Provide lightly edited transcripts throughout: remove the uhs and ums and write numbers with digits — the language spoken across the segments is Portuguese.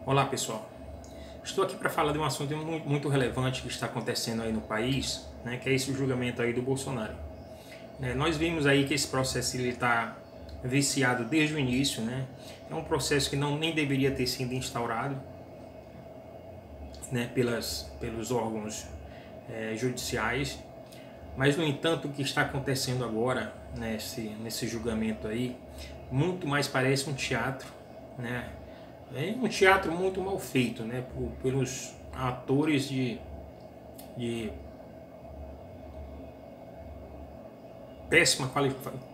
Olá pessoal, estou aqui para falar de um assunto muito relevante que está acontecendo aí no país, né, que é esse julgamento aí do Bolsonaro. Nós vimos aí que esse processo está viciado desde o início, né? É um processo que nem deveria ter sido instaurado, né, pelos órgãos judiciais, mas no entanto o que está acontecendo agora nesse julgamento aí muito mais parece um teatro, né? É um teatro muito mal feito, né, pelos atores de péssima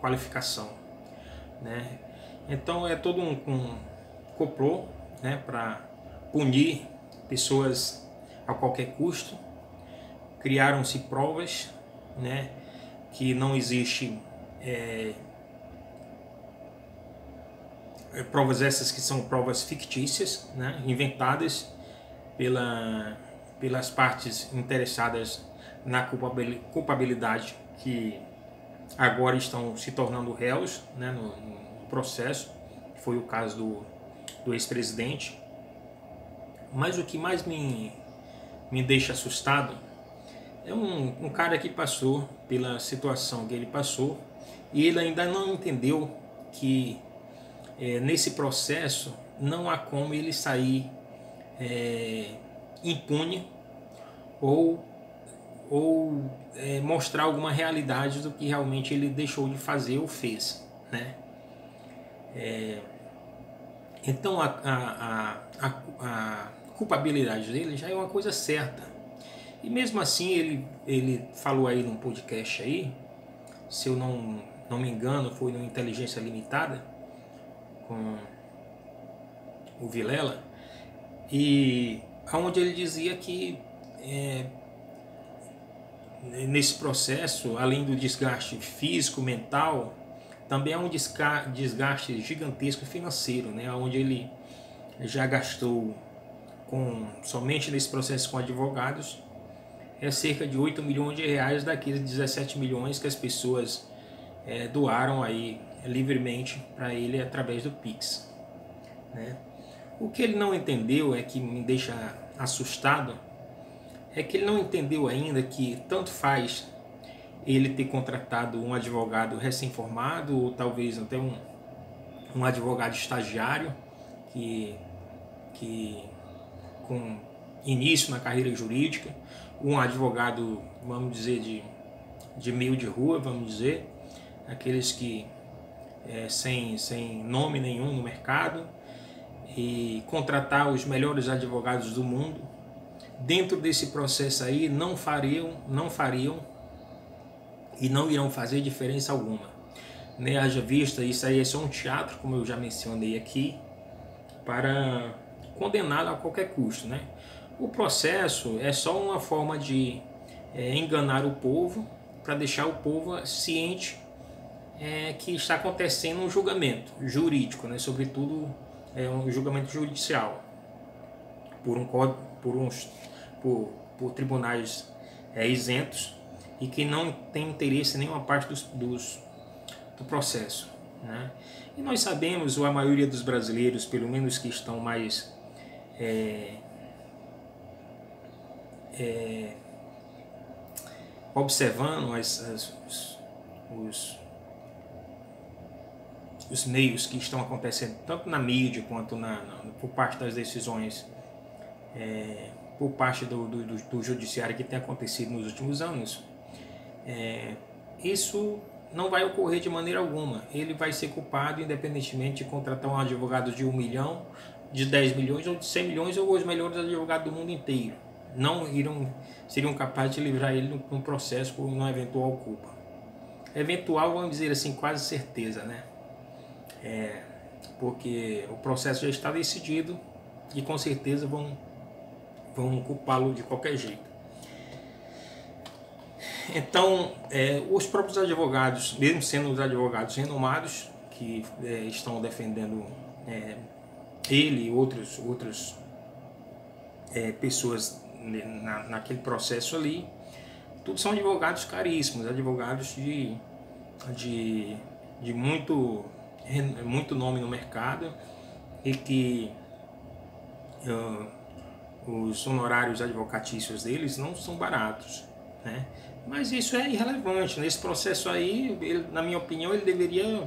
qualificação, né? Então é todo um complô, né, para punir pessoas a qualquer custo. Criaram-se provas, né, que não existe provas essas que são provas fictícias, né, inventadas pelas partes interessadas na culpabilidade, que agora estão se tornando réus, né, no processo, que foi o caso do ex-presidente. Mas o que mais me deixa assustado é um cara que passou pela situação que ele passou e ele ainda não entendeu que nesse processo não há como ele sair impune ou mostrar alguma realidade do que realmente ele deixou de fazer ou fez, né? Então a culpabilidade dele já é uma coisa certa. E mesmo assim ele falou aí num podcast aí, se eu não me engano, foi no Inteligência Limitada, com o Vilela, e onde ele dizia que nesse processo, além do desgaste físico, mental, também há um desgaste gigantesco financeiro, né? Onde ele já gastou somente nesse processo com advogados cerca de 8 milhões de reais daqueles 17 milhões que as pessoas doaram aí livremente para ele através do Pix, né? O que ele não entendeu, que me deixa assustado, é que ele não entendeu ainda que tanto faz ele ter contratado um advogado recém-formado ou talvez até um advogado estagiário que com início na carreira jurídica, um advogado, vamos dizer, de meio de rua, vamos dizer, aqueles que sem nome nenhum no mercado, e contratar os melhores advogados do mundo. Dentro desse processo aí não fariam e não irão fazer diferença alguma, né? Haja vista, isso aí é só um teatro, como eu já mencionei aqui, para condená-lo a qualquer custo, né? O processo é só uma forma de enganar o povo, para deixar o povo ciente que está acontecendo um julgamento jurídico, né? Sobretudo um julgamento judicial por tribunais isentos e que não tem interesse em nenhuma parte do processo, né? E nós sabemos, ou a maioria dos brasileiros, pelo menos que estão mais observando os meios que estão acontecendo, tanto na mídia quanto por parte das decisões por parte do judiciário que tem acontecido nos últimos anos, isso não vai ocorrer de maneira alguma. Ele vai ser culpado independentemente de contratar um advogado de 1 milhão, de 10 milhões ou de 100 milhões ou os melhores advogados do mundo inteiro. Não seriam capazes de livrar ele num processo por uma eventual culpa. Eventual, vamos dizer assim, quase certeza, né? Porque o processo já está decidido e com certeza vão culpá-lo de qualquer jeito. Então, os próprios advogados, mesmo sendo os advogados renomados, que estão defendendo ele e outras pessoas naquele processo ali, todos são advogados caríssimos, advogados de muito nome no mercado e que os honorários advocatícios deles não são baratos, né? Mas isso é irrelevante. Nesse processo aí, ele, na minha opinião, ele deveria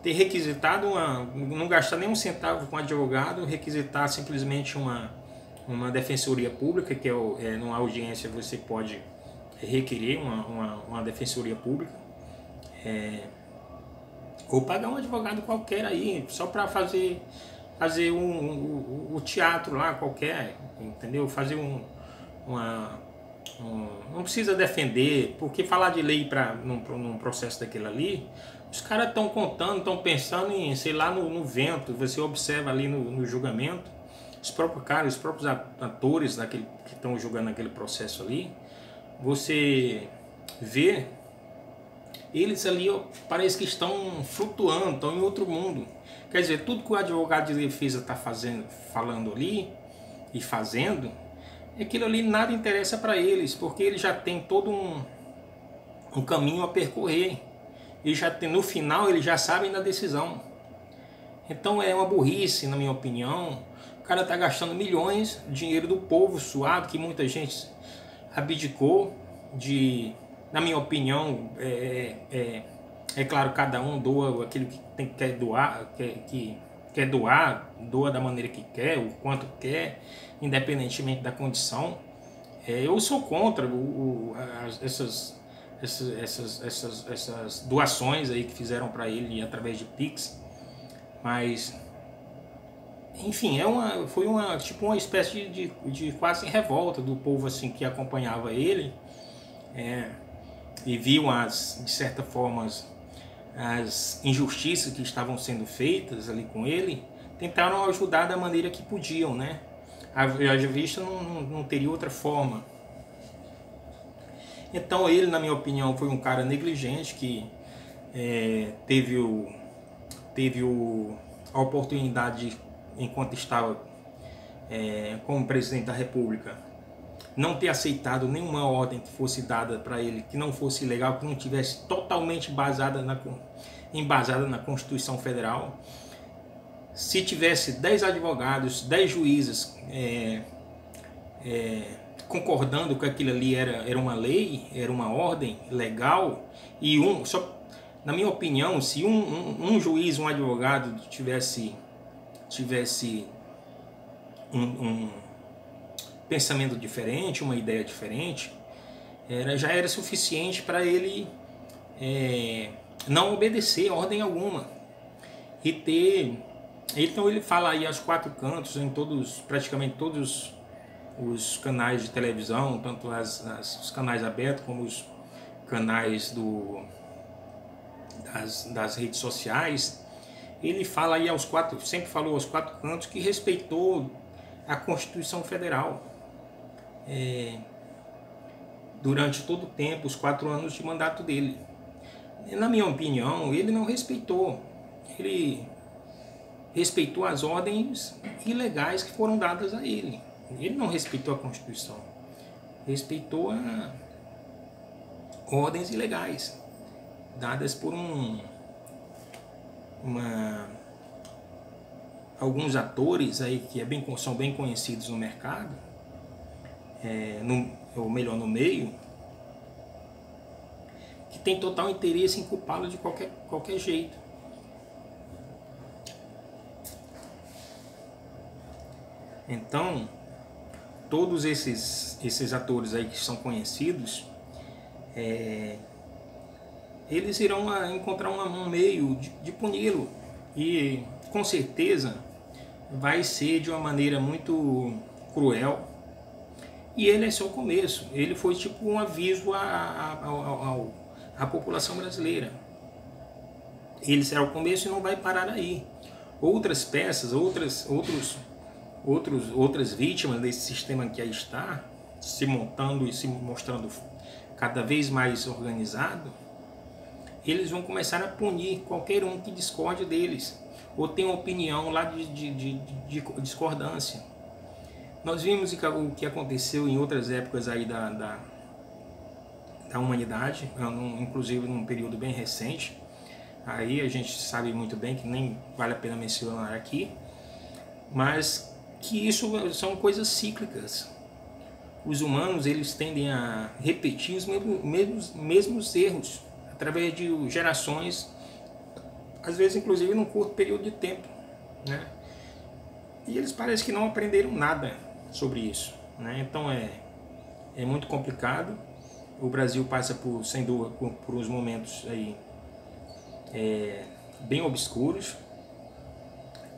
ter requisitado não gastar nem um centavo com advogado, requisitar simplesmente uma defensoria pública, que numa audiência você pode requerer uma defensoria pública, ou pagar um advogado qualquer aí, só para fazer o teatro lá qualquer, entendeu? Fazer não precisa defender, porque falar de lei num processo daquele ali, os caras estão contando, estão pensando em, sei lá, no vento. Você observa ali no julgamento, os próprios caras, os próprios atores que estão julgando aquele processo ali, você vê eles ali, ó, parece que estão flutuando, estão em outro mundo. Quer dizer, tudo que o advogado de defesa está falando ali e fazendo, aquilo ali nada interessa para eles, porque ele já tem todo um caminho a percorrer. E já tem, no final eles já sabem da decisão. Então é uma burrice, na minha opinião. O cara está gastando milhões de dinheiro do povo suado, que muita gente abdicou de, na minha opinião, é claro, cada um doa aquilo que quer doar, que quer doar, doa da maneira que quer, o quanto quer, independentemente da condição. Eu sou contra essas doações aí que fizeram para ele através de Pix, mas enfim, foi tipo uma espécie de quase revolta do povo assim que acompanhava ele, e viu de certa forma as injustiças que estavam sendo feitas ali com ele, tentaram ajudar da maneira que podiam, né? A vista não teria outra forma. Então ele, na minha opinião, foi um cara negligente que teve a oportunidade de, enquanto estava como presidente da República, não ter aceitado nenhuma ordem que fosse dada para ele que não fosse legal, que não tivesse totalmente embasada na Constituição Federal. Se tivesse 10 advogados, 10 juízes concordando que aquilo ali era uma lei, era uma ordem legal, e na minha opinião, se um juiz, um advogado tivesse um pensamento diferente, uma ideia diferente, já era suficiente para ele não obedecer ordem alguma e ter. Então ele fala aí aos quatro cantos, em praticamente todos os canais de televisão, tanto os canais abertos como os canais das redes sociais. Ele fala aí sempre falou aos quatro cantos que respeitou a Constituição Federal durante todo o tempo, os 4 anos de mandato dele. Na minha opinião, ele não respeitou. Ele respeitou as ordens ilegais que foram dadas a ele. Ele não respeitou a Constituição. Respeitou ordens ilegais dadas por alguns atores aí que são bem conhecidos no mercado, ou melhor, no meio, que tem total interesse em culpá-lo de qualquer jeito. Então, todos esses atores aí que são conhecidos, eles irão encontrar um meio de puni-lo, e com certeza vai ser de uma maneira muito cruel. E ele é só o começo. Ele foi tipo um aviso à população brasileira. Ele será o começo e não vai parar aí. Outras peças, outras vítimas desse sistema que aí está se montando e se mostrando cada vez mais organizado, eles vão começar a punir qualquer um que discorde deles ou tem uma opinião lá de discordância. Nós vimos o que aconteceu em outras épocas aí da humanidade, inclusive num período bem recente. Aí a gente sabe muito bem que nem vale a pena mencionar aqui, mas que isso são coisas cíclicas. Os humanos, eles tendem a repetir os mesmos erros através de gerações, às vezes inclusive num curto período de tempo, né? E eles parecem que não aprenderam nada sobre isso, né? Então é muito complicado. O Brasil passa por, sem dúvida, por uns momentos aí bem obscuros,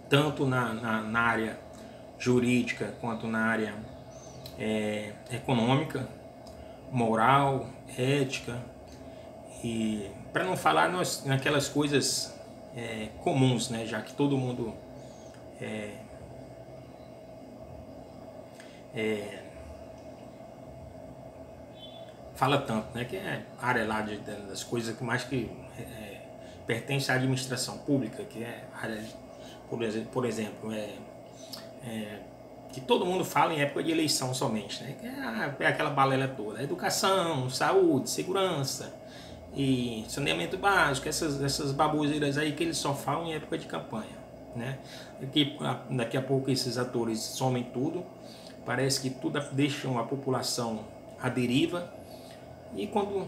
tanto na área jurídica quanto na área econômica, moral, ética, e para não falar naquelas coisas comuns, né? Já que todo mundo fala tanto, né? Que é a área lá das coisas que mais que pertence à administração pública, que é a área, por exemplo, que todo mundo fala em época de eleição somente, né? Que é aquela balela toda, educação, saúde, segurança e saneamento básico, essas baboseiras aí que eles só falam em época de campanha, né? Daqui a pouco esses atores somem tudo, parece que tudo deixam a população à deriva, e quando